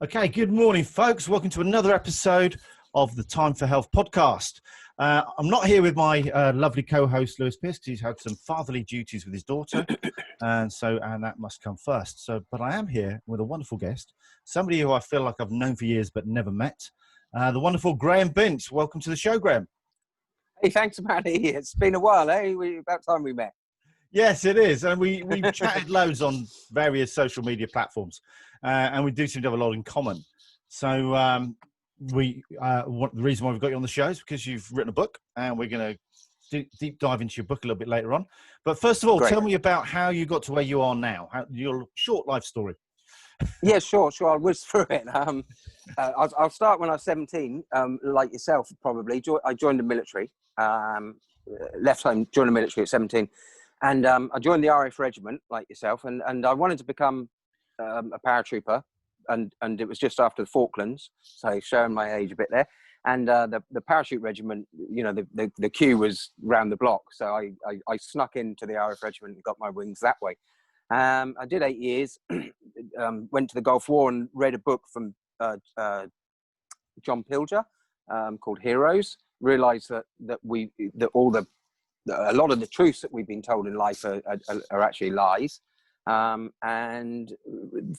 Okay, good morning, folks. Welcome to another episode of the Time for Health podcast. I'm not here with my lovely co-host, Lewis Pierce, because he's had some fatherly duties with his daughter, and that must come first. But I am here with a wonderful guest, somebody who I feel like I've known for years but never met, the wonderful Graeme Bint. Welcome to the show, Graeme. Hey, thanks, Matty. It's been a while, eh? About time we met. Yes, it is. And we've chatted loads on various social media platforms, and we do seem to have a lot in common. So the reason why we've got you on the show is because you've written a book, and we're going to deep dive into your book a little bit later on. But first of all, Great. Tell me about how you got to where you are now, your short life story. Yeah, sure. I'll whiz through it. I'll start when I was 17, like yourself, probably. I joined the military, left home, joined the military at 17. And I joined the RAF regiment, like yourself, and I wanted to become a paratrooper, and it was just after the Falklands, so showing my age a bit there. And the parachute regiment, you know, the queue was round the block, so I snuck into the RAF regiment and got my wings that way. I did 8 years, went to the Gulf War and read a book from John Pilger called Heroes. Realised that a lot of the truths that we've been told in life are actually lies, and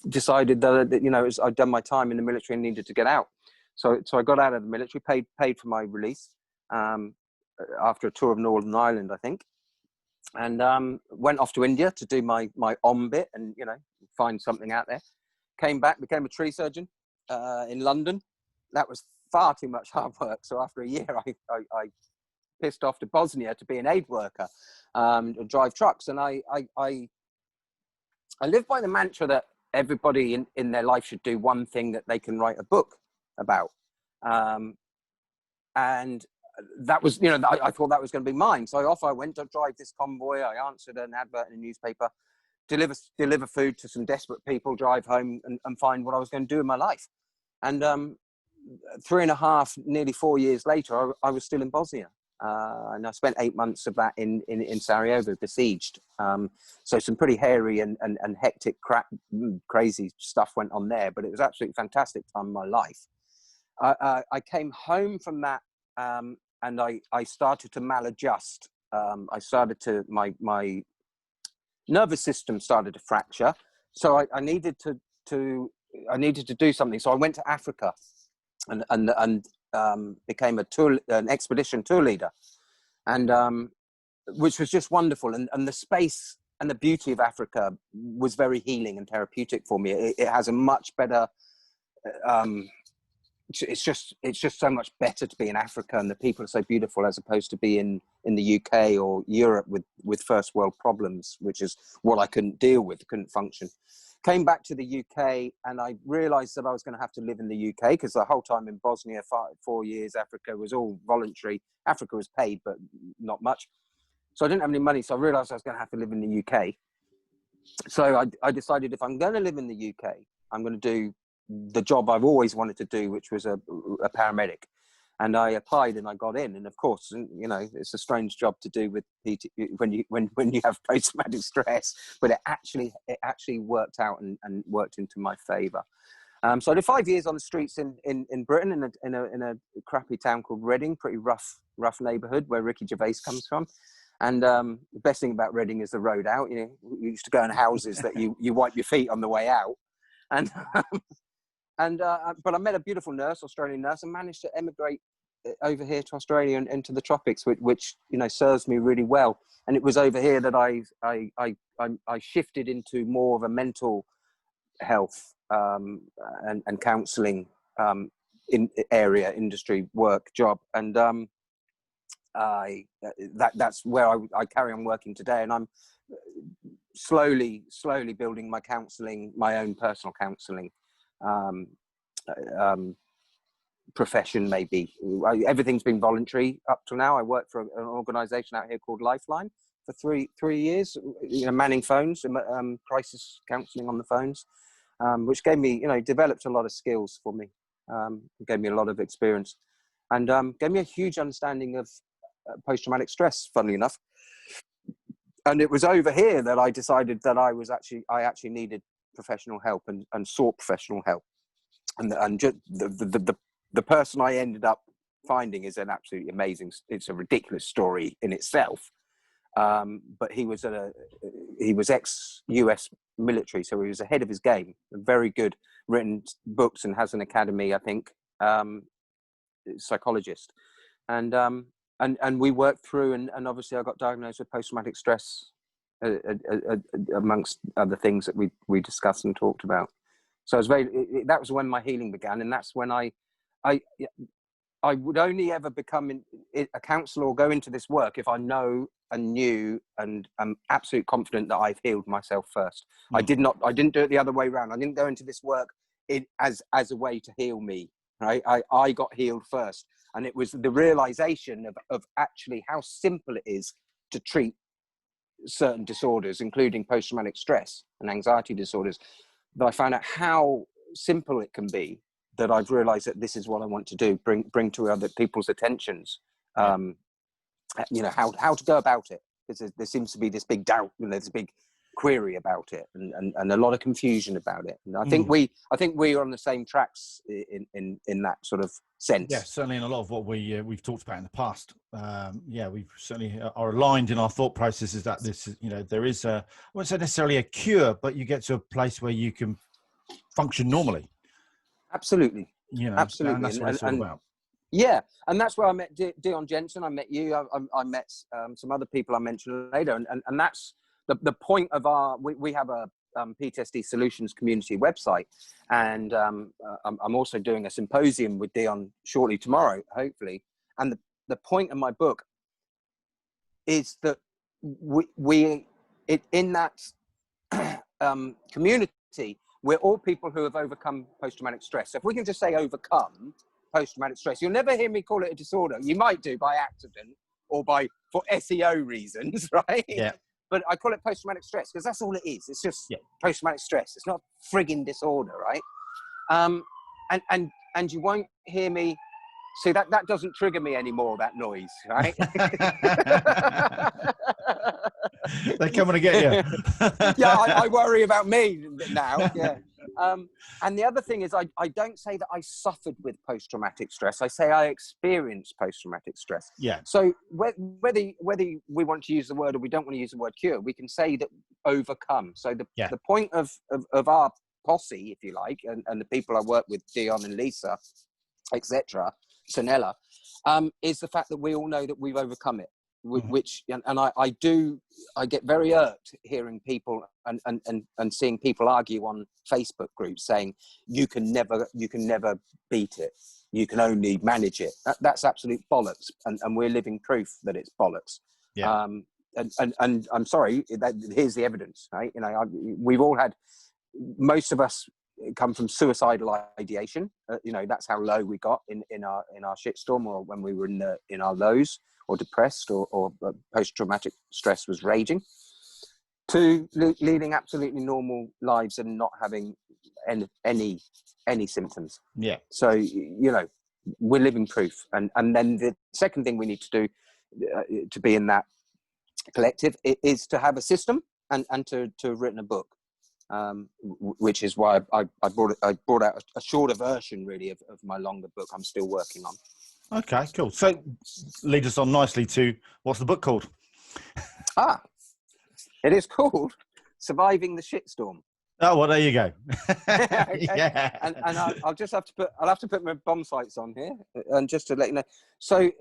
decided that you know, I'd done my time in the military and needed to get out. So I got out of the military, paid for my release after a tour of Northern Ireland, I think, and went off to India to do my bit and, you know, find something out there. Came back, became a tree surgeon in London. That was far too much hard work. So after a year, I pissed off to Bosnia to be an aid worker, drive trucks. And I live by the mantra that everybody in their life should do one thing that they can write a book about. And that was, you know, I thought that was going to be mine. So off I went to drive this convoy. I answered an advert in a newspaper, deliver food to some desperate people, drive home and find what I was going to do in my life. And 3.5, nearly 4 years later, I was still in Bosnia. And I spent 8 months of that in Sarajevo, besieged. So some pretty hairy and hectic, crazy stuff went on there, but it was absolutely fantastic time of my life. I came home from that, and I started to maladjust. My nervous system started to fracture. So I needed to do something. So I went to Africa and became an expedition tour leader, and which was just wonderful. And the space and the beauty of Africa was very healing and therapeutic for me. It has a much better. It's just so much better to be in Africa, and the people are so beautiful, as opposed to be in the UK or Europe with first world problems, which is what I couldn't deal with, couldn't function. Came back to the UK, and I realised that I was going to have to live in the UK, because the whole time in Bosnia, 4 years, Africa was all voluntary. Africa was paid, but not much. So I didn't have any money, so I realised I was going to have to live in the UK. So I decided, if I'm going to live in the UK, I'm going to do the job I've always wanted to do, which was a paramedic. And I applied and I got in. And of course, you know, it's a strange job to do with when you have post-traumatic stress, but it actually worked out and worked into my favour. So I did 5 years on the streets in Britain, in a crappy town called Reading, pretty rough neighbourhood where Ricky Gervais comes from. And the best thing about Reading is the road out. You know, you used to go in houses that you wipe your feet on the way out, and but I met a beautiful nurse, Australian nurse, and managed to emigrate over here to Australia and into the tropics, which you know, serves me really well. And it was over here that I shifted into more of a mental health and counselling industry work job, and that's where I carry on working today. And I'm slowly building my counselling, my own personal counselling profession. Maybe everything's been voluntary up till now. I work for an organisation out here called Lifeline for three years, you know, manning phones, crisis counselling on the phones, which gave me, you know, developed a lot of skills for me, gave me a lot of experience, and gave me a huge understanding of post-traumatic stress, funnily enough. And it was over here that I decided that I actually needed professional help and sought professional help. and just the person I ended up finding is an absolutely amazing. It's a ridiculous story in itself. But he was ex-US military, so he was ahead of his game. Very good, written books, and has an academy, I think. Psychologist, and we worked through, and obviously I got diagnosed with post-traumatic stress, amongst other things that we discussed and talked about. So it was that was when my healing began, and that's when I would only ever become a counsellor or go into this work if I know and knew and am absolutely confident that I've healed myself first. I didn't do it the other way around. I didn't go into this work as a way to heal me, right? I got healed first. And it was the realization of actually how simple it is to treat certain disorders, including post-traumatic stress and anxiety disorders, that I found out how simple it can be, that I've realized that this is what I want to do, bring to other people's attentions, you know, how to go about it. Because there seems to be this big doubt, you know, there's a big query about it, and a lot of confusion about it. And I think we are on the same tracks in that sort of sense. Yeah, certainly in a lot of what we've talked about in the past. We certainly are aligned in our thought processes that this is, you know, there is I wouldn't say necessarily a cure, but you get to a place where you can function normally. Absolutely. You know, absolutely. and that's what it's all about. Yeah, and that's where I met Dion Jensen. I met you. I met some other people I mentioned later, and that's the point of we have a PTSD solutions community website, and I'm also doing a symposium with Dion shortly tomorrow, hopefully. And the point of my book is that in that community, we're all people who have overcome post-traumatic stress. So if we can just say overcome post-traumatic stress, you'll never hear me call it a disorder. You might do by accident or for SEO reasons, right? Yeah. But I call it post-traumatic stress because that's all it is. It's just post-traumatic stress. It's not a frigging disorder, right? And you won't hear me. See, that doesn't trigger me anymore, that noise, right? They're coming to get you. Yeah, I worry about me now, yeah. And the other thing is I don't say that I suffered with post-traumatic stress. I say I experienced post-traumatic stress. Yeah. So whether we want to use the word or we don't want to use the word cure, we can say that overcome. So the point of our posse, if you like, and the people I work with, Dion and Lisa, etc., Sonella, is the fact that we all know that we've overcome it. Which I get very irked hearing people and seeing people argue on Facebook groups saying you can never beat it, you can only manage it. That's absolute bollocks, and we're living proof that it's bollocks. Yeah. And I'm sorry, here's the evidence, right? You know, we've all had, most of us come from suicidal ideation. You know, that's how low we got in our shitstorm, or when we were in our lows, or depressed, or post-traumatic stress was raging, to leading absolutely normal lives and not having any symptoms. Yeah. So, you know, we're living proof. And then the second thing we need to do to be in that collective is to have a system and to have written a book. Which is why I brought out a shorter version, really, of my longer book I'm still working on. Okay, cool. So lead us on nicely to, what's the book called? It is called Surviving the Shitstorm. Oh, well, there you go. Okay. Yeah. And I'll have to put my bomb sights on here, and just to let you know. So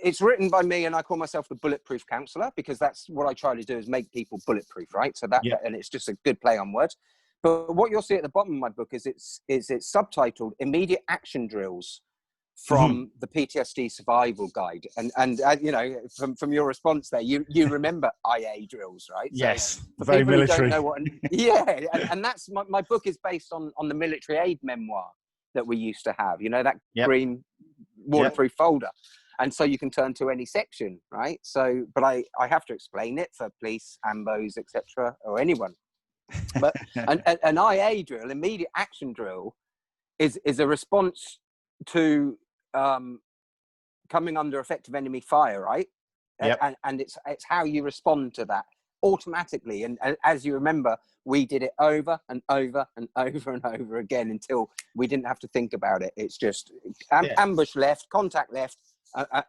it's written by me, and I call myself the bulletproof counselor, because that's what I try to do, is make people bulletproof, right? So and it's just a good play on words. But what you'll see at the bottom of my book is it's subtitled Immediate Action Drills from the PTSD Survival Guide. And you know, from your response there, you remember IA drills, right? Yes, so very military. Who don't know what, and that's my book is based on the military aid memoir that we used to have. You know, that green waterproof folder. And so you can turn to any section, right? So, but I have to explain it for police, AMBOs, etc., or anyone. But an IA drill, immediate action drill, is a response to coming under effective enemy fire, right? Yep. And it's how you respond to that automatically. And as you remember, we did it over and over and over and over again until we didn't have to think about it. It's just ambush left, contact left,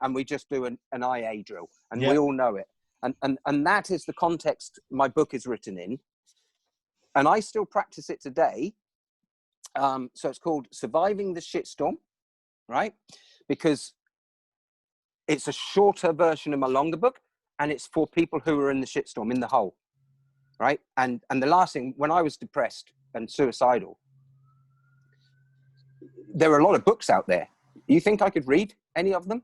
and we just do an IA drill, and we all know it. And that is the context my book is written in. And I still practice it today. So it's called Surviving the Shitstorm, right? Because it's a shorter version of my longer book, and it's for people who are in the shitstorm, in the hole, right? And the last thing, when I was depressed and suicidal, there were a lot of books out there. You think I could read any of them?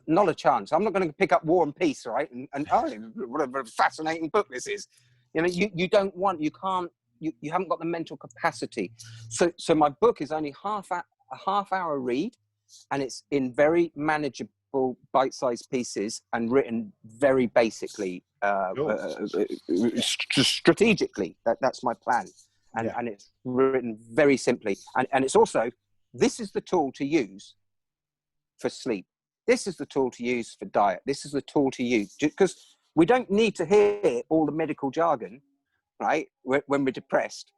Not a chance. I'm not going to pick up War and Peace, right? And oh, what a fascinating book this is. You know, you don't want, you can't, you haven't got the mental capacity. So my book is only a half hour read, and it's in very manageable bite-sized pieces and written very basically, strategically. That's my plan. And it's written very simply. And it's also, this is the tool to use for sleep. This is the tool to use for diet. This is the tool to use, because we don't need to hear all the medical jargon, right? When we're depressed.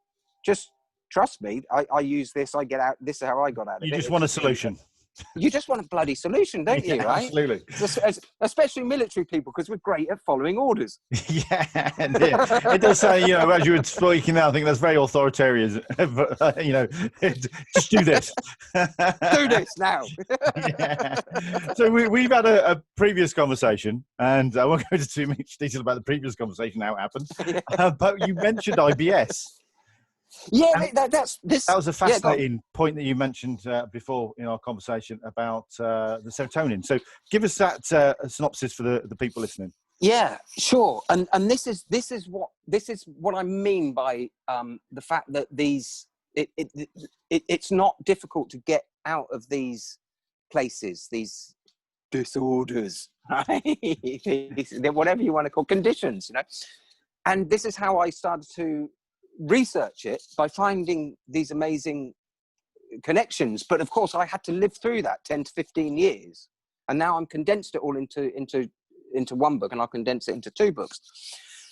Just trust me. I use this. I get out. This is how I got out of it. You just want a solution. You just want a bloody solution, don't you? Right? Absolutely. Especially military people, because we're great at following orders. Yeah, it does say, you know, as you were speaking now, I think that's very authoritarian. But, you know, just do this. Do this now. Yeah. So we've had a previous conversation, and I won't go into too much detail about the previous conversation, how it happened. But you mentioned IBS. Yeah, that was a fascinating point that you mentioned before in our conversation about the serotonin. So give us that synopsis for the people listening. Yeah, sure. And this is what I mean by the fact that it's not difficult to get out of these places, these disorders, right? Whatever you want to call conditions, you know. And this is how I started to research it, by finding these amazing connections. But of course I had to live through that 10 to 15 years, and now I'm condensed it all into one book, and I'll condense it into 2 books.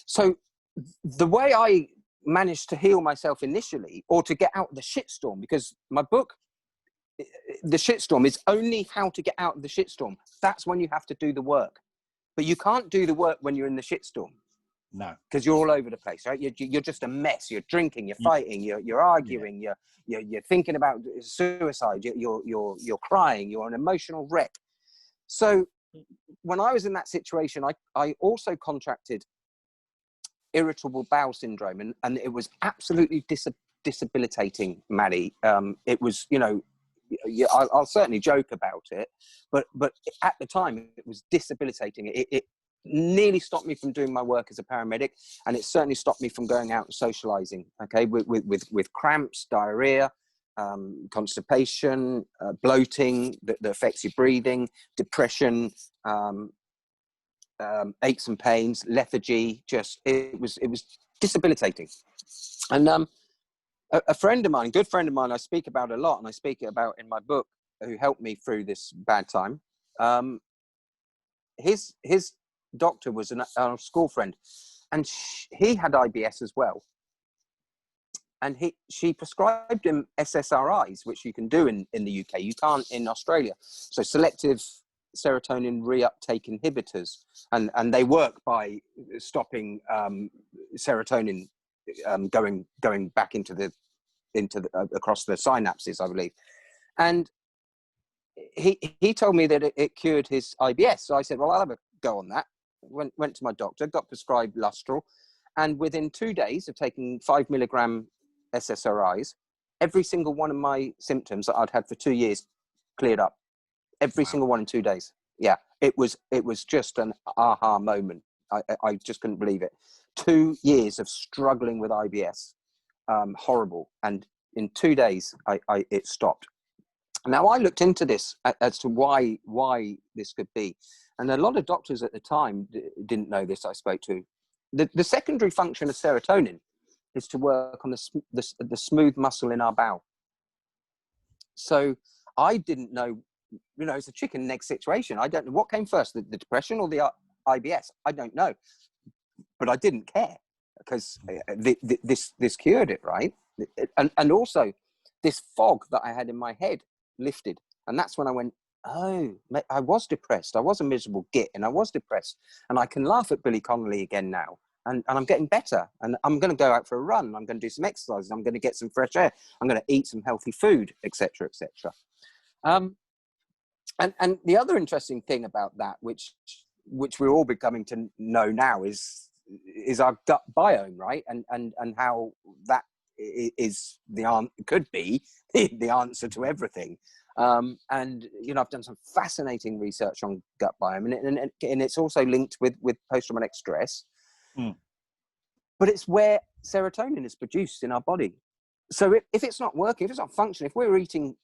So the way I managed to heal myself initially, or to get out of the shitstorm, because my book, The Shitstorm, is only how to get out of the shitstorm. That's when you have to do the work, but you can't do the work when you're in the shitstorm. No, because you're all over the place, right? You're just a mess. You're drinking, you're fighting, you're arguing, you're thinking about suicide. You're crying. You're an emotional wreck. So when I was in that situation, I also contracted irritable bowel syndrome, and it was absolutely disabilitating, Maddie. It was, you know, I'll certainly joke about it, but at the time it was disabilitating. It nearly stopped me from doing my work as a paramedic, and it certainly stopped me from going out and socializing, okay, with cramps, diarrhea, constipation, bloating that affects your breathing, depression, aches and pains, lethargy. Just it was disabilitating. And a friend of mine, good friend of mine, I speak about a lot, and I speak about in my book, who helped me through this bad time. His doctor was a school friend, and he had IBS as well, and she prescribed him SSRIs, which you can do in the UK. You can't in Australia. So selective serotonin reuptake inhibitors, and they work by stopping serotonin going back into the across the synapses, I believe. And he told me that it cured his IBS. So I said, well, I'll have a go on that. Went to my doctor, got prescribed Lustral, and within 2 days of taking 5 milligram SSRIs, every single one of my symptoms that I'd had for 2 years cleared up. Every single one in 2 days. Yeah, it was just an aha moment. I just couldn't believe it. 2 years of struggling with IBS, horrible, and in 2 days it stopped. Now I looked into this as to why this could be. And a lot of doctors at the time didn't know this. I spoke to the secondary function of serotonin is to work on the smooth muscle in our bowel. So I didn't know, you know, it's a chicken and egg situation. I don't know what came first, the depression or the IBS. I don't know. but I didn't care because this cured it, right? And also this fog that I had in my head lifted. And that's when I went, oh, I was depressed. I was a miserable git and I was depressed. And I can laugh at Billy Connolly again now. And I'm getting better. And I'm going to go out for a run. I'm going to do some exercises. I'm going to get some fresh air. I'm going to eat some healthy food, etc., etc. And the other interesting thing about that, which we're all becoming to know now, is our gut biome, right? And how that is could be the answer to everything. And I've done some fascinating research on gut biome, and it's also linked with post-traumatic stress. But it's where serotonin is produced in our body. So if it's not working, if it's not functioning, if we're eating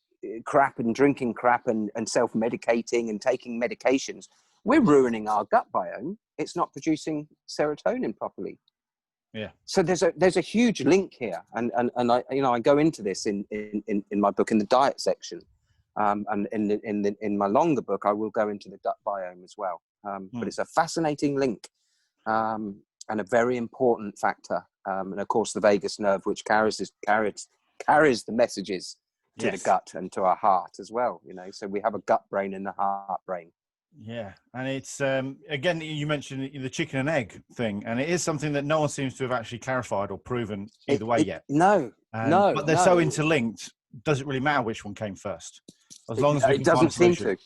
crap and drinking crap and self-medicating and taking medications, we're ruining our gut biome. It's not producing serotonin properly. Yeah. So there's a huge link here, and I go into this in my book in the diet section, and in my longer book I will go into the gut biome as well. But it's a fascinating link, and a very important factor. And of course the vagus nerve, which carries the messages to the gut and to our heart as well. So we have a gut brain and a heart brain. Yeah, and it's again, you mentioned the chicken and egg thing, and it is something that no one seems to have actually clarified or proven either way yet. No, but they're so interlinked. Does it really matter which one came first? As long as we can doesn't find a seem to.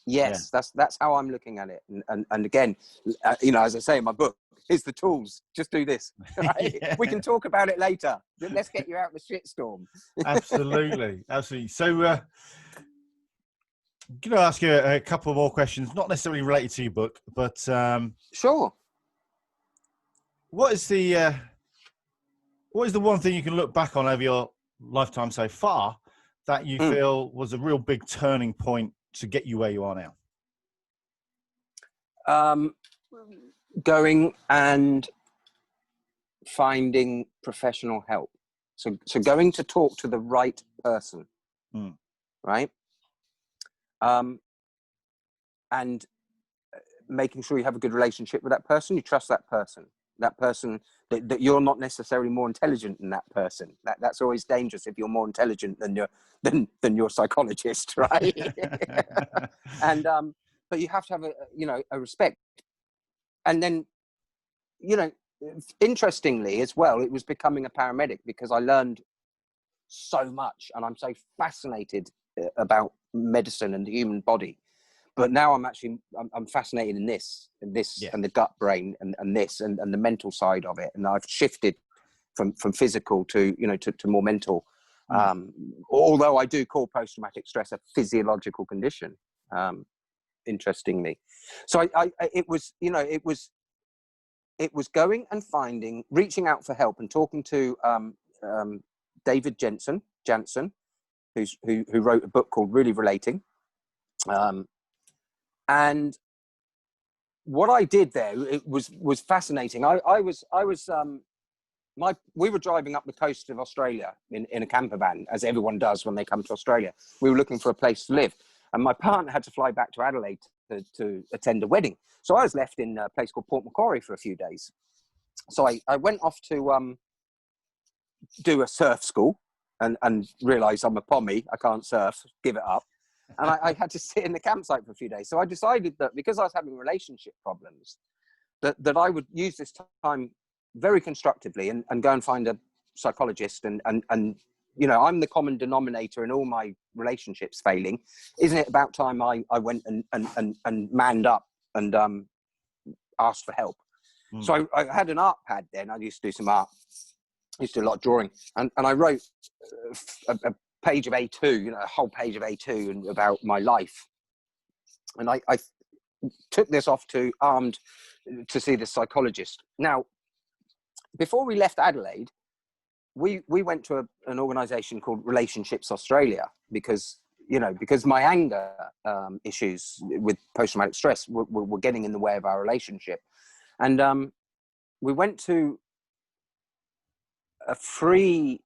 Yes, that's how I'm looking at it. And again, as I say in my book, here's the tools. Just do this. Right? Yeah. We can talk about it later. Let's get you out of the shitstorm. Absolutely. So, I'm going to ask you a couple more questions, not necessarily related to your book, but sure. What is the one thing you can look back on over your lifetime so far that you feel was a real big turning point to get you where you are now? Going and finding professional help. So going to talk to the right person, right? And making sure you have a good relationship with that person, you trust that person, that you're not necessarily more intelligent than that person. That's always dangerous if you're more intelligent than your psychologist, right? And but you have to have a respect. And then, interestingly as well, it was becoming a paramedic because I learned so much, and I'm so fascinated about medicine and the human body. But now I'm fascinated in this and the gut brain and this and the mental side of it. And I've shifted from physical to more mental. Although I do call post-traumatic stress a physiological condition, interestingly. So it was going and reaching out for help and talking to David Jansen, who wrote a book called Really Relating. And what I did there, it was fascinating. We were driving up the coast of Australia in a camper van, as everyone does when they come to Australia. We were looking for a place to live, and my partner had to fly back to Adelaide to attend a wedding. So I was left in a place called Port Macquarie for a few days. So I went off to do a surf school and realised I'm a pommy. I can't surf, give it up. And I had to sit in the campsite for a few days. So I decided that because I was having relationship problems, that I would use this time very constructively and go and find a psychologist. And I'm the common denominator in all my relationships failing. Isn't it about time I went and manned up and asked for help? So I had an art pad then. I used to do some art. I used to do a lot of drawing. And I wrote a page of A2, a whole page of A2 about my life. And I took this off to armed to see the psychologist. Now, before we left Adelaide, we went to an organisation called Relationships Australia because my anger issues with post-traumatic stress were getting in the way of our relationship. And we went to a free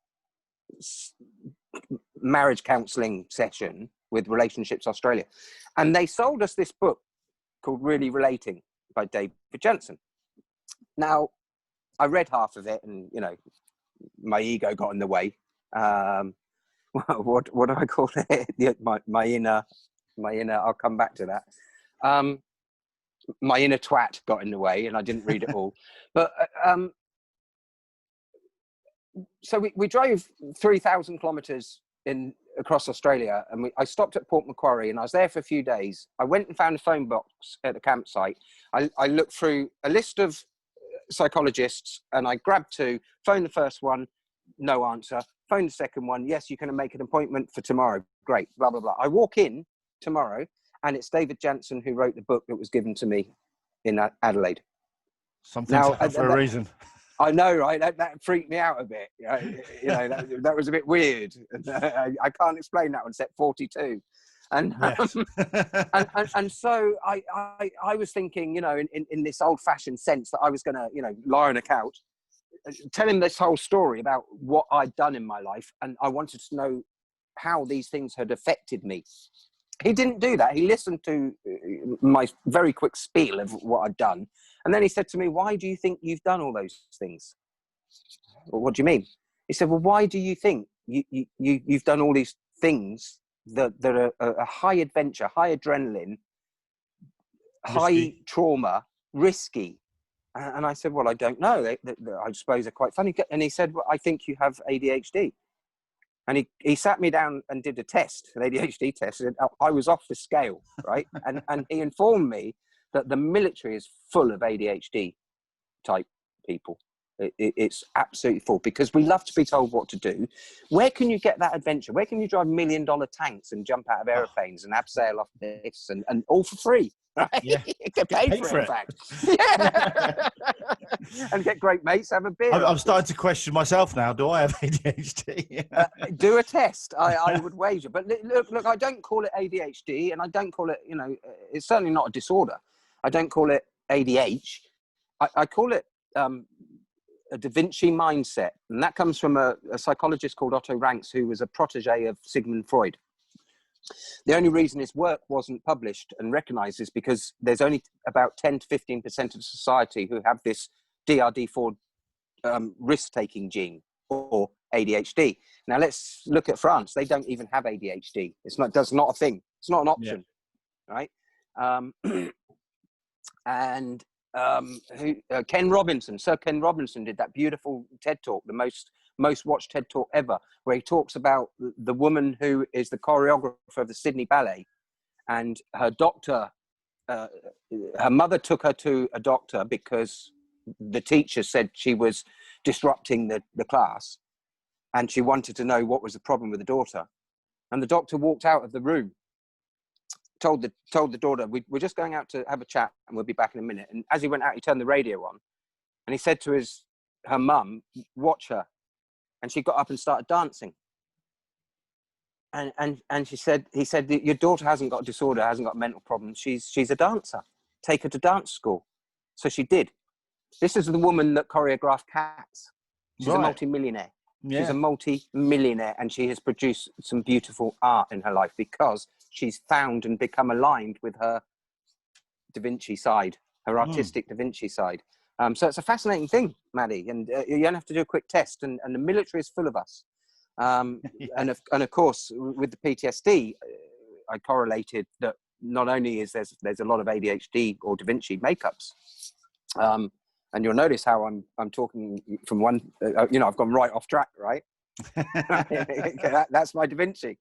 marriage counselling session with Relationships Australia. And they sold us this book called Really Relating by David Jansen. Now, I read half of it, and you know, my ego got in the way. What do I call it? My inner. I'll come back to that. My inner twat got in the way, and I didn't read it all. But so we drove 3,000 kilometres across Australia, and I stopped at Port Macquarie, and I was there for a few days. I went and found a phone box at the campsite. I looked through a list of psychologists, and I grabbed two, phoned the first one, no answer. Phoned the second one, yes, you can make an appointment for tomorrow. Great, blah, blah, blah. I walk in tomorrow, and it's David Jansen who wrote the book that was given to me in Adelaide. Something's happened for a reason. I know, right? That freaked me out a bit. You know, that was a bit weird. I can't explain that one, except 42. And, yes. and so I was thinking, you know, in this old-fashioned sense that I was going to, you know, lie on a couch, tell him this whole story about what I'd done in my life, and I wanted to know how these things had affected me. He didn't do that. He listened to my very quick spiel of what I'd done, and then he said to me, "Why do you think you've done all those things?" Well, what do you mean? He said, "Well, why do you think you've done all these things that are a high adventure, high adrenaline, high trauma, risky?" And I said, "Well, I don't know. I suppose they're quite funny." And he said, "Well, I think you have ADHD." And he sat me down and did a test, an ADHD test. And I was off the scale, right? and he informed me that the military is full of ADHD type people. It's absolutely full, because we love to be told what to do. Where can you get that adventure? Where can you drive $1 million tanks and jump out of aeroplanes and abseil off this and all for free? Right? Yeah. Get paid for it, in fact. Yeah. And get great mates, have a beer. I'm starting to question myself now. Do I have ADHD? Do a test. I would wager. But look, I don't call it ADHD, and I don't call it, you know, it's certainly not a disorder. I don't call it ADH. I call it a Da Vinci mindset. And that comes from a psychologist called Otto Ranks, who was a protege of Sigmund Freud. The only reason his work wasn't published and recognized is because there's only about 10 to 15% of society who have this DRD4 risk-taking gene, or ADHD. Now let's look at France. They don't even have ADHD. That's not a thing. It's not an option, right? Ken Robinson, Sir Ken Robinson, did that beautiful TED talk, the most watched TED talk ever, where he talks about the woman who is the choreographer of the Sydney Ballet, and her doctor, her mother took her to a doctor because the teacher said she was disrupting the class, and she wanted to know what was the problem with the daughter. And the doctor walked out of the room, told the daughter, we're just going out to have a chat and we'll be back in a minute. And as he went out, he turned the radio on, and he said to her mum, "Watch her." And she got up and started dancing. And he said, "Your daughter hasn't got a disorder, hasn't got a mental problem. She's a dancer. Take her to dance school." So she did. This is the woman that choreographed Cats. She's a multi-millionaire. Yeah. She's a multi-millionaire, and she has produced some beautiful art in her life because she's found and become aligned with her Da Vinci side, her artistic Da Vinci side. So it's a fascinating thing, Maddie, and you only have to do a quick test, and the military is full of us. And of course, with the PTSD, I correlated that not only is there's a lot of ADHD or Da Vinci makeups, and you'll notice how I'm talking from one, I've gone right off track, right? That's my Da Vinci,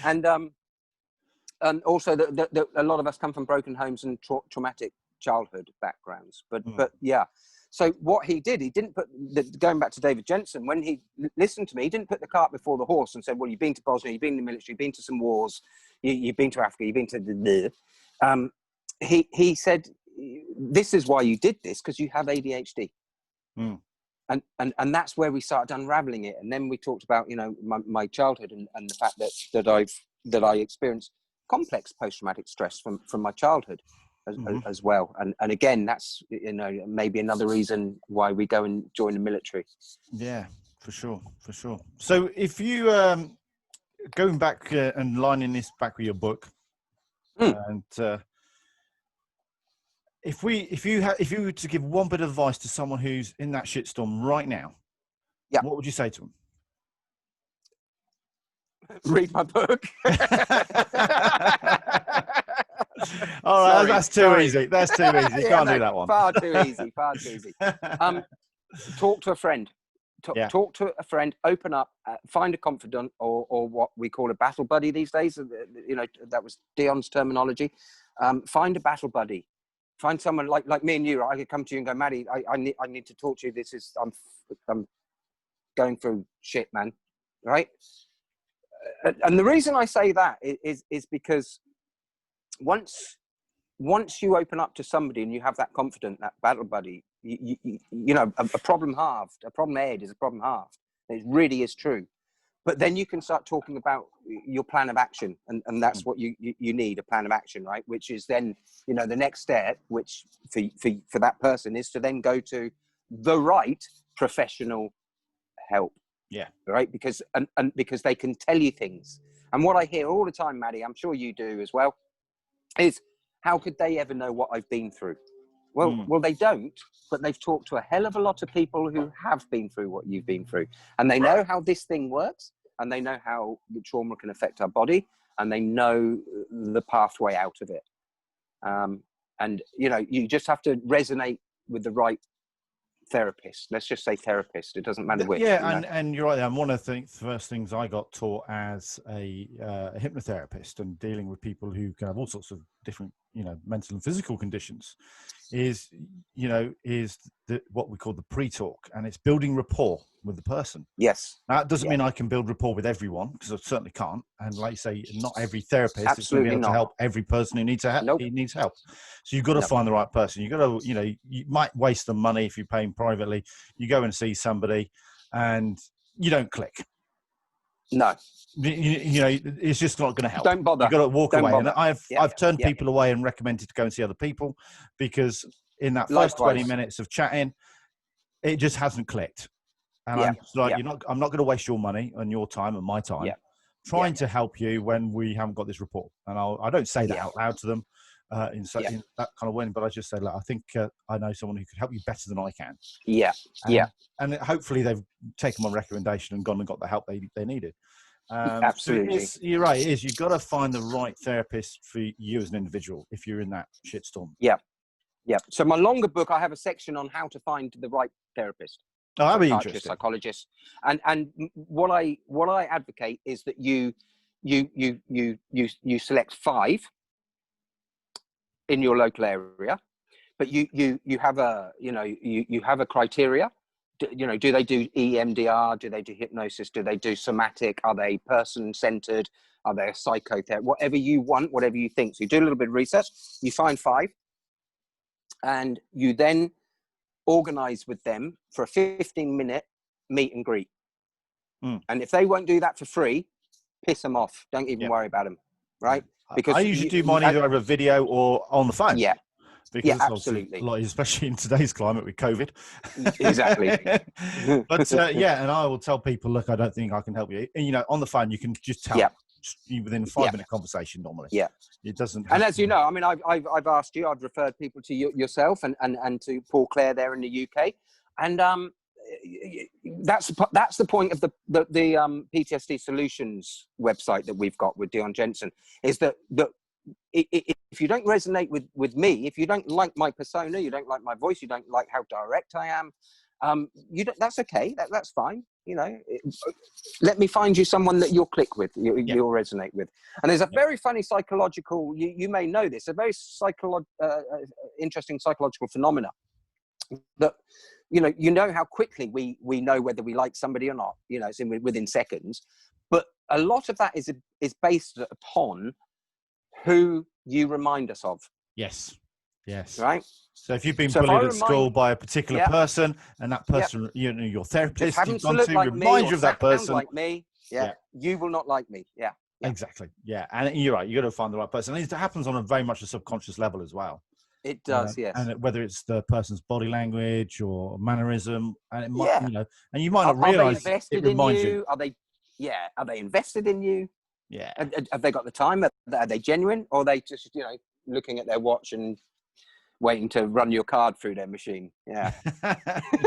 and also that a lot of us come from broken homes and traumatic childhood backgrounds. But yeah. So what he did, he didn't put, going back to David Jensen, when he listened to me, he didn't put the cart before the horse and said, "Well, you've been to Bosnia, you've been in the military, you've been to some wars, you've been to Africa, you've been to he said, "This is why you did this, because you have ADHD." And that's where we started unraveling it. And then we talked about, my childhood and the fact that I experienced complex post-traumatic stress from my childhood. As well, and again, that's maybe another reason why we go and join the military. Yeah, for sure. So if you going back and lining this back with your book, and if you were to give one bit of advice to someone who's in that shitstorm right now, what would you say to them? Read my book. All right, that's too easy. That's too easy. You can't do that one. Far too easy. Far too easy. Talk to a friend. Talk to a friend. Open up. Find a confidant, or what we call a battle buddy these days. You know, that was Dion's terminology. Find a battle buddy. Find someone like me and you. I could come to you and go, Maddie, I need to talk to you. I'm going through shit, man. Right? And the reason I say that is because once you open up to somebody and you have that confident, that battle buddy, you know, a problem halved, a problem aired is a problem halved. It really is true. But then you can start talking about your plan of action, and that's what you need, a plan of action, right? Which is then, you know, the next step, which for that person is to then go to the right professional help. Yeah. Right. Because and because they can tell you things. And what I hear all the time, Maddie, I'm sure you do as well, is how could they ever know what I've been through? Well, they don't, but they've talked to a hell of a lot of people who have been through what you've been through. And they know how this thing works, and they know how the trauma can affect our body, and they know the pathway out of it. And, you know, you just have to resonate with the right therapist. Let's just say therapist. It doesn't matter which. Yeah, and you're right there. And one of the first things I got taught as a hypnotherapist and dealing with people who can have all sorts of different, you know, mental and physical conditions is what we call the pre-talk, and it's building rapport with the person. Yes. Now, that doesn't mean I can build rapport with everyone, because I certainly can't. And like you say, not every therapist is going to be able to help every person who needs help. He needs help. So you've got to find the right person. You've got to, you know, you might waste the money if you're paying privately. You go and see somebody and you don't click. No. You know, it's just not going to help. Don't bother. You've got to walk away. Bother. And I've turned people away and recommended to go and see other people, because in that first 20 minutes of chatting, it just hasn't clicked. And I'm just like, I'm not going to waste your money and your time and my time trying to help you when we haven't got this rapport. And I don't say that out loud to them in that kind of way, but I just say, look, I think I know someone who could help you better than I can. And hopefully they've taken my recommendation and gone and got the help they needed. Absolutely. So you're right. It is. You've got to find the right therapist for you as an individual if you're in that shitstorm. Yeah. So my longer book, I have a section on how to find the right therapist. Oh, that'd be interesting. Psychologist, and what I advocate is that you select 5 in your local area, but you have a you have a criteria. Do they do EMDR? Do they do hypnosis? Do they do somatic? Are they person-centered? Are they a psychotherapist? Whatever you want, whatever you think. So you do a little bit of research. You find 5, and you then organize with them for a 15-minute meet and greet. And if they won't do that for free, piss them off. Don't even worry about them, right? Because I usually do mine either over a video or on the phone. Yeah. Because absolutely. Especially in today's climate with COVID. Exactly. But and I will tell people, look, I don't think I can help you. And, you know, on the phone, you can just tell within a 5-minute conversation normally. Yeah. It doesn't. And as you know, I mean, I've asked you, I've referred people to yourself and to Paul Clare there in the UK. And that's the point of the PTSD Solutions website that we've got with Dion Jensen, is that if you don't resonate with me, if you don't like my persona, you don't like my voice, you don't like how direct I am, that's okay. That's fine. You know, let me find you someone that you'll click with, you'll resonate with. And there's a very funny psychological, you may know this, a very interesting psychological phenomena that, you know how quickly we know whether we like somebody or not. You know, it's within seconds. But a lot of that is based upon who you remind us of. Yes. Right. So if you've been bullied at school by a particular person, and that person, your therapist you've gone to reminds you of that person, like me, you will not like me. Yeah. Exactly. Yeah, and you're right. You got to find the right person. And it happens on a very much a subconscious level as well. It does, yes. And whether it's the person's body language or mannerism, and it might, and you might not realize it reminds you. Are they invested in you? Yeah. Have they got the time? Are they genuine, or are they just looking at their watch and waiting to run your card through their machine. Yeah.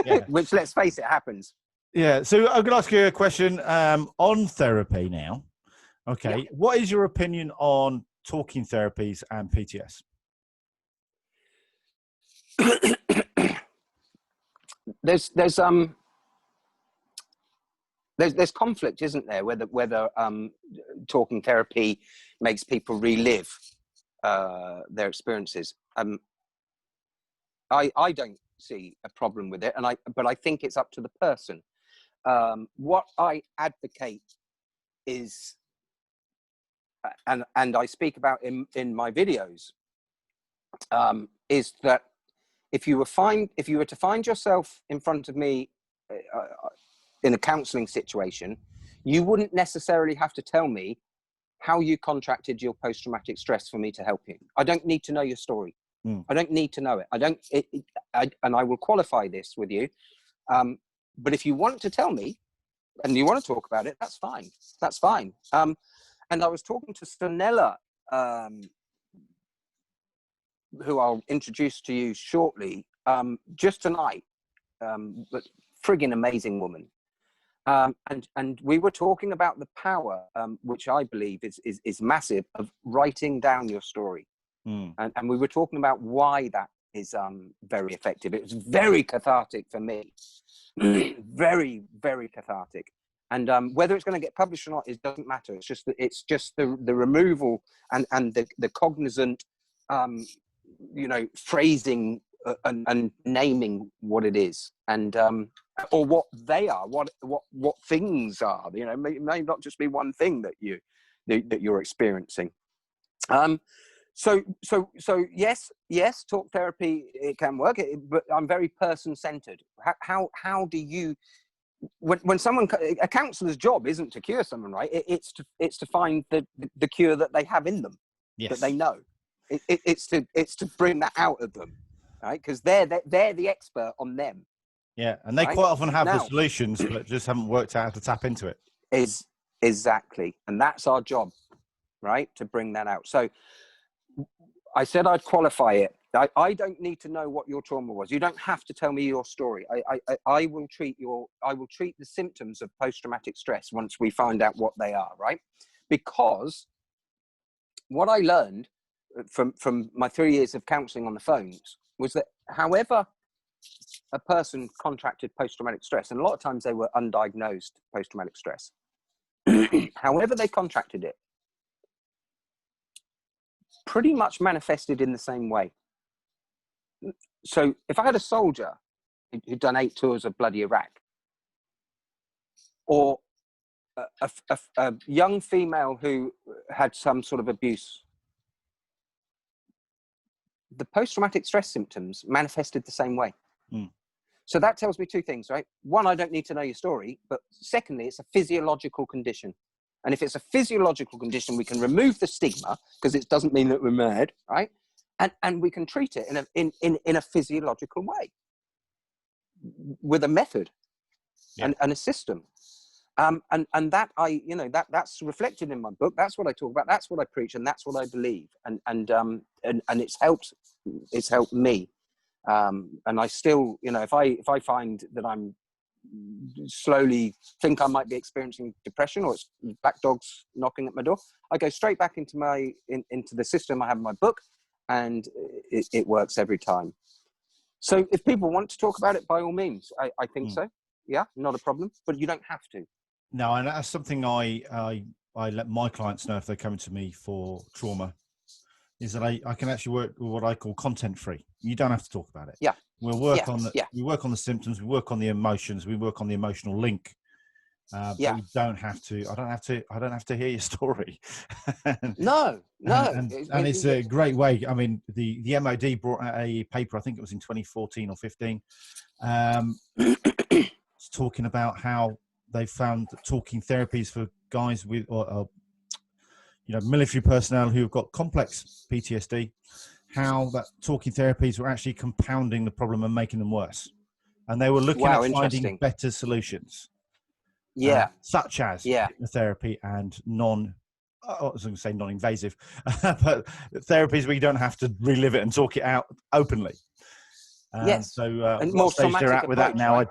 Yeah. Which, let's face it, happens. Yeah. So I'm going to ask you a question on therapy now. Okay. Yeah. What is your opinion on talking therapies and PTS? There's conflict, isn't there? Whether talking therapy makes people relive their experiences. I don't see a problem with it, but I think it's up to the person. What I advocate is, and I speak about in my videos, is that if you were to find yourself in front of me in a counselling situation, you wouldn't necessarily have to tell me how you contracted your post-traumatic stress for me to help you. I don't need to know your story. I don't need to know it. And I will qualify this with you. But if you want to tell me and you want to talk about it, that's fine. That's fine. And I was talking to Sonella, who I'll introduce to you shortly, just tonight, but friggin' amazing woman. And we were talking about the power, which I believe is massive, of writing down your story. And we were talking about why that is very effective. It was very cathartic for me. Very, very cathartic. And whether it's going to get published or not, it doesn't matter. It's just the removal and the cognizant, phrasing and naming what it is, and or what they are, what things are. It may not just be one thing that you're experiencing. So yes, talk therapy, it can work, but I'm very person-centered. How do you, when someone, a counsellor's job isn't to cure someone, right? It's to find the cure that they have in them, that they know. It's to bring that out of them, right? Because they're the expert on them. Yeah, and they quite often have the solutions, but just haven't worked out how to tap into it. Exactly, and that's our job, right? To bring that out. So I said I'd qualify it. I don't need to know what your trauma was. You don't have to tell me your story. I will treat the symptoms of post-traumatic stress once we find out what they are, right? Because what I learned from my 3 years of counselling on the phones was that however a person contracted post-traumatic stress, and a lot of times they were undiagnosed post-traumatic stress, however they contracted it, pretty much manifested in the same way. So if I had a soldier who'd done 8 tours of bloody Iraq, or a young female who had some sort of abuse, the post-traumatic stress symptoms manifested the same way. So that tells me 2 things, right? One, I don't need to know your story, but secondly, it's a physiological condition. And if it's a physiological condition, we can remove the stigma, because it doesn't mean that we're mad, right? And we can treat it in a physiological way, with a method and a system. And that that's reflected in my book. That's what I talk about. That's what I preach, and that's what I believe. And it's helped me. And I still, if I find that I'm slowly think I might be experiencing depression, or it's black dogs knocking at my door, I go straight back into the system I have in my book, and it works every time. So if people want to talk about it, by all means, I think so. Yeah, not a problem, but you don't have to. No, and that's something I let my clients know if they're coming to me for trauma, is that I can actually work with what I call content free. You don't have to talk about it. Yeah. We'll work on we work on the symptoms, we work on the emotions, we work on the emotional link. But you don't have to. I don't have to hear your story. No. And it's a great way. I mean, the MOD brought out a paper, I think it was in 2014 or 15, it's talking about how they found that talking therapies for guys with military personnel who've got complex PTSD, how that talking therapies were actually compounding the problem and making them worse. And they were looking at finding better solutions. Such as hypnotherapy and I was going to say non-invasive, but therapies where you don't have to relive it and talk it out openly. Yes. So And what more stage they're at with that now, right?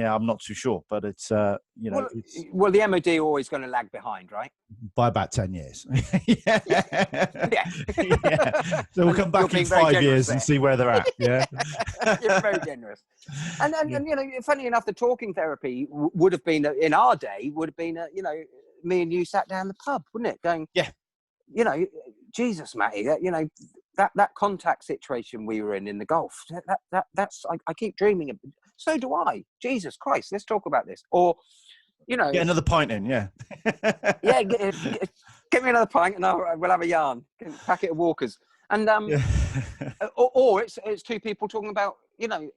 I'm not too sure, but it's you know, well, the MOD are always going to lag behind, right? By about 10 years. Yeah. Yeah. So we'll come back in 5 years and see where they're at. Yeah. You're very generous. And Yeah. you know, funny enough, the talking therapy would have been in our day would have been you know, me and you sat down the pub, wouldn't it? Going, Yeah. You know, Jesus, Matty, you know, that contact situation we were in the Gulf, that's I keep dreaming of. So do I. Jesus Christ, let's talk about this. Or, you know, Get another pint in, yeah. yeah, get me another pint and we'll have a yarn, a packet of Walkers. And or it's two people talking about, you know,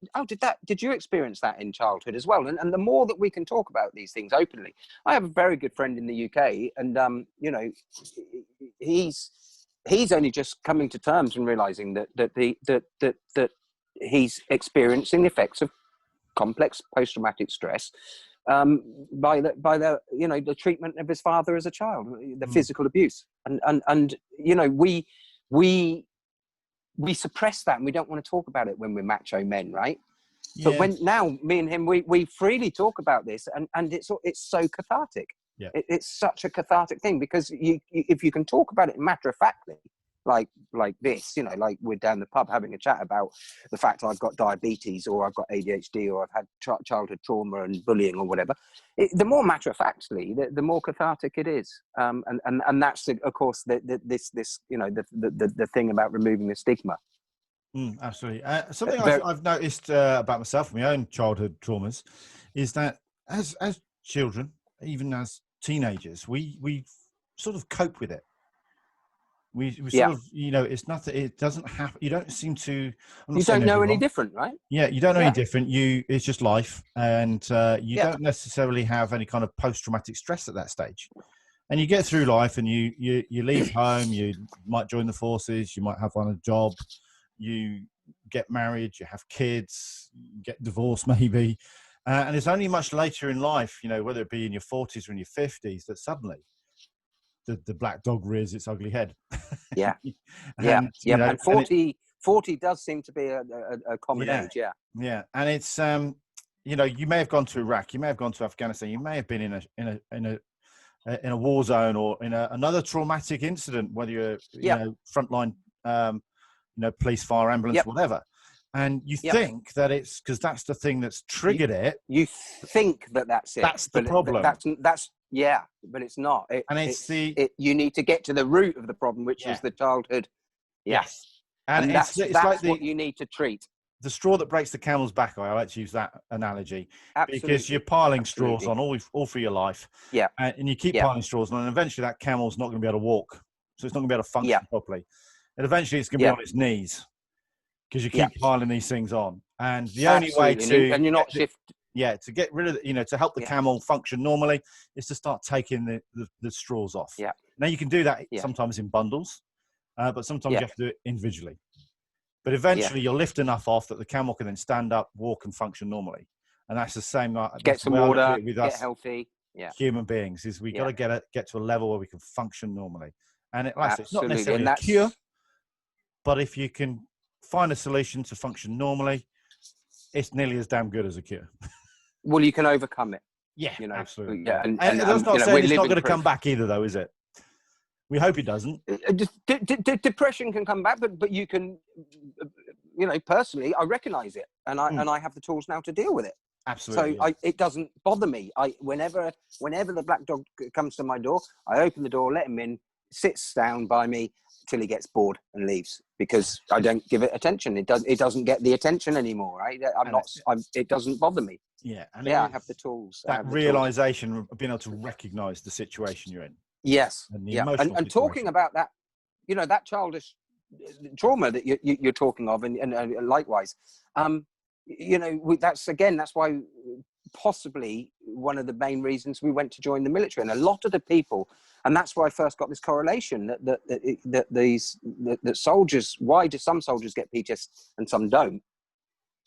did you experience that in childhood as well? And the more that we can talk about these things openly. I have a very good friend in the UK, and you know, he's only just coming to terms and realizing that he's experiencing the effects of complex post-traumatic stress by the you know, the treatment of his father as a child, the physical abuse, and you know, we suppress that and we don't want to talk about it when we're macho men, right? Yeah. But when now me and him, we freely talk about this, and it's so cathartic. Yeah. It's such a cathartic thing, because if you can talk about it matter of factly, like this, you know, like we're down the pub having a chat about the fact I've got diabetes, or I've got ADHD, or I've had childhood trauma and bullying or whatever. The more matter of factly, the more cathartic it is. And that's, of course, this you know, the thing about removing the stigma. Absolutely. Something I've noticed about myself, my own childhood traumas, is that as children, even as teenagers, we sort of cope with it. We sort of, you know, it's nothing. It doesn't have. You don't seem to. You don't know any different, right? Yeah, you don't know any different. It's just life, and you don't necessarily have any kind of post-traumatic stress at that stage. And you get through life, and you leave home. You might join the forces. You might have a job. You get married. You have kids. You get divorced, maybe. And it's only much later in life, you know, whether it be in your 40s or in your 50s, that suddenly the black dog rears its ugly head. Yeah. And, yeah. You know, and 40 does seem to be a common age. Yeah. Yeah. And it's, you know, you may have gone to Iraq, you may have gone to Afghanistan, you may have been in a war zone, or in another traumatic incident, whether you're, you know, frontline, you know, police, fire, ambulance, whatever. And you think that it's because that's the thing that's triggered it. You think that's it. That's the problem. That's yeah, but it's not. You need to get to the root of the problem, which is the childhood. Yes. And that's like what you need to treat. The straw that breaks the camel's back. I like to use that analogy. Absolutely. Because you're piling straws on all through your life. Yeah. And you keep piling straws on, and eventually that camel's not going to be able to walk. So it's not going to be able to function properly. And eventually it's going to be on its knees, because you keep piling these things on. And the only way to... And you're not shift. Yeah, to get rid of you know, to help the camel function normally, is to start taking the straws off. Yeah. Now you can do that sometimes in bundles, but sometimes you have to do it individually. But eventually you'll lift enough off that the camel can then stand up, walk, and function normally. And that's the same. Get some water, get healthy. Yeah. Human beings, is we got to get to a level where we can function normally. And it's not necessarily a cure, but if you can find a solution to function normally, it's nearly as damn good as a cure. Well, you can overcome it. Yeah, you know, absolutely. Yeah, and that's not saying it's not going to come back either, though, is it? We hope it doesn't. Depression can come back, but you can, you know, personally, I recognise it, and I have the tools now to deal with it. Absolutely. So it doesn't bother me. Whenever the black dog comes to my door, I open the door, let him in, sits down by me till he gets bored and leaves, because I don't give it attention. It doesn't get the attention anymore, right? It doesn't bother me. Yeah, and I have the tools. That realization of being able to recognize the situation you're in. Yes, and talking about that, you know, that childish trauma that you're talking of, and likewise, you know, that's why possibly one of the main reasons we went to join the military, and a lot of the people, and that's why I first got this correlation that soldiers, why do some soldiers get PTSD and some don't?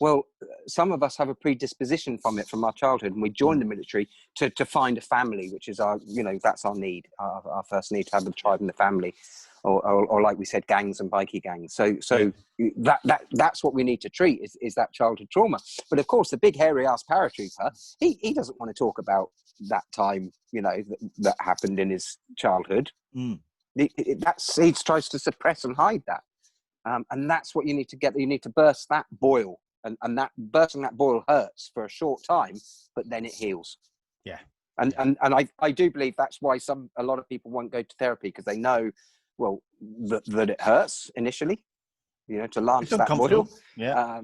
Well, some of us have a predisposition from it from our childhood, and we join the military to find a family, which is our, that's our need, our first need, to have the tribe and the family, or like we said, gangs and bikie gangs. So that's what we need to treat is that childhood trauma. But of course, the big hairy ass paratrooper, he doesn't want to talk about that time, that happened in his childhood. He tries to suppress and hide that. And that's what you need to get. You need to burst that boil. And that bursting that boil hurts for a short time, but then it heals. Yeah. And I do believe that's why a lot of people won't go to therapy, because they know, well, that it hurts initially, to lance that boil. Yeah.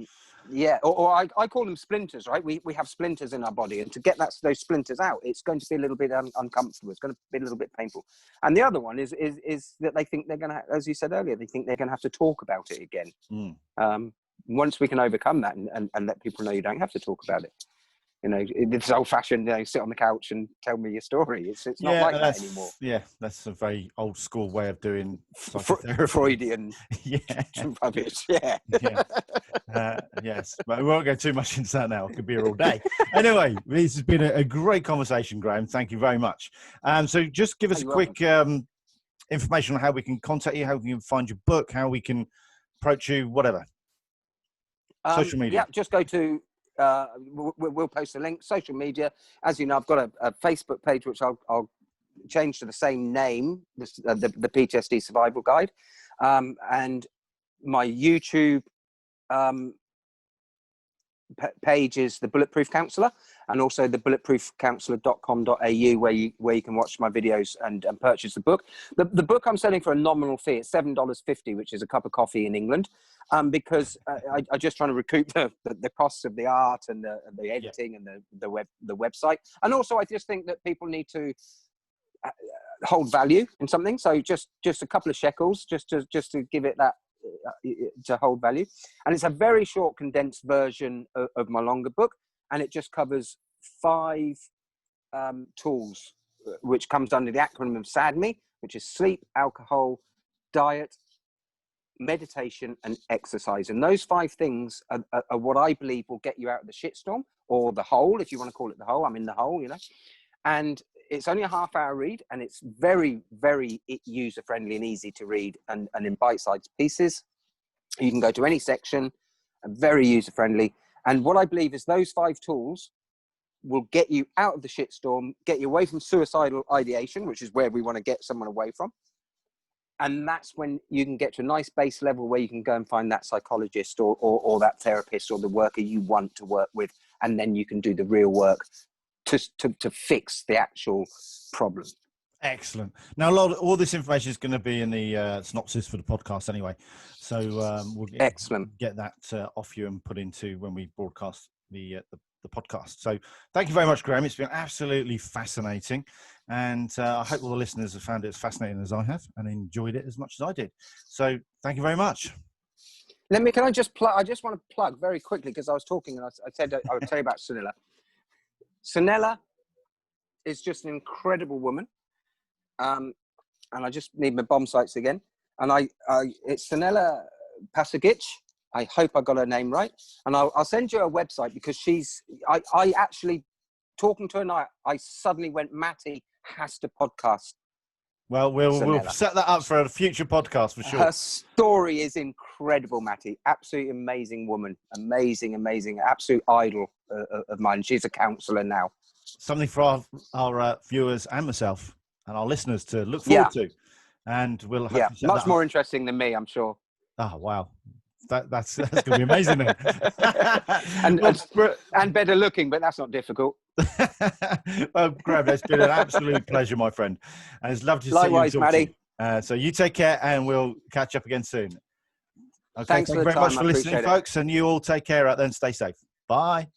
Or I call them splinters, right? We have splinters in our body, and to get those splinters out, it's going to be a little bit uncomfortable. It's going to be a little bit painful. And the other one is that they think they're going to, as you said earlier, they think they're going to have to talk about it again. Once we can overcome that and let people know you don't have to talk about it. It's old-fashioned, sit on the couch and tell me your story. It's not like that anymore. Yeah, that's a very old-school way of doing psychotherapy. Freudian rubbish, yeah. Yes, but we won't go too much into that now. It could be here all day. Anyway, this has been a great conversation, Graeme. Thank you very much. So just give us a quick information on how we can contact you, how we can find your book, how we can approach you, whatever. Social media. Yeah, just go to, we'll post a link. Social media. As you know, I've got a Facebook page, which I'll change to the same name, the PTSD Survival Guide. And my YouTube page is the Bulletproof Counsellor, and also the bulletproofcounsellor.com.au, where you can watch my videos and purchase the book. The book I'm selling for a nominal fee. It's $7.50, which is a cup of coffee in England, because I'm just trying to recoup the costs of the art and the editing and the website. And also, I just think that people need to hold value in something. So just a couple of shekels, just to give it that, to hold value. And it's a very short, condensed version of my longer book, and it just covers 5 tools, which comes under the acronym of SADME, which is sleep, alcohol, diet, meditation, and exercise. And those 5 things are what I believe will get you out of the shitstorm, or the hole, if you want to call it the hole. I'm in the hole, and it's only a half-hour read, and it's very, very user-friendly and easy to read, and in bite-sized pieces. You can go to any section, very user-friendly. And what I believe is those 5 tools will get you out of the shitstorm, get you away from suicidal ideation, which is where we want to get someone away from. And that's when you can get to a nice base level where you can go and find that psychologist or that therapist or the worker you want to work with, and then you can do the real work to fix the actual problem. Excellent. Now, all this information is going to be in the synopsis for the podcast anyway. So we'll get that off you and put into when we broadcast the podcast. So thank you very much, Graeme. It's been absolutely fascinating. And I hope all the listeners have found it as fascinating as I have and enjoyed it as much as I did. So thank you very much. Can I just plug? I just want to plug very quickly, because I was talking and I said I would tell you about Sunila. Sunila is just an incredible woman. And I just need my bomb sites again. And it's Sunila Pasagic. I hope I got her name right. And I'll send you a website, because I actually, talking to her now, I suddenly went, Matty has to podcast. Well, we'll set that up for a future podcast for sure. Her story is incredible, Matty. Absolutely amazing woman. Amazing, absolute idol of mine. She's a counsellor now. Something for our viewers and myself and our listeners to look forward to. And we'll have much more interesting than me, I'm sure. Oh, wow. That's going to be amazing then. and better looking, but that's not difficult. Well, Graeme, it's been an absolute pleasure, my friend. And it's lovely to Likewise, see you. Matty. So you take care, and we'll catch up again soon. Okay, Thank you very much for listening, folks. And you all take care out there and stay safe. Bye.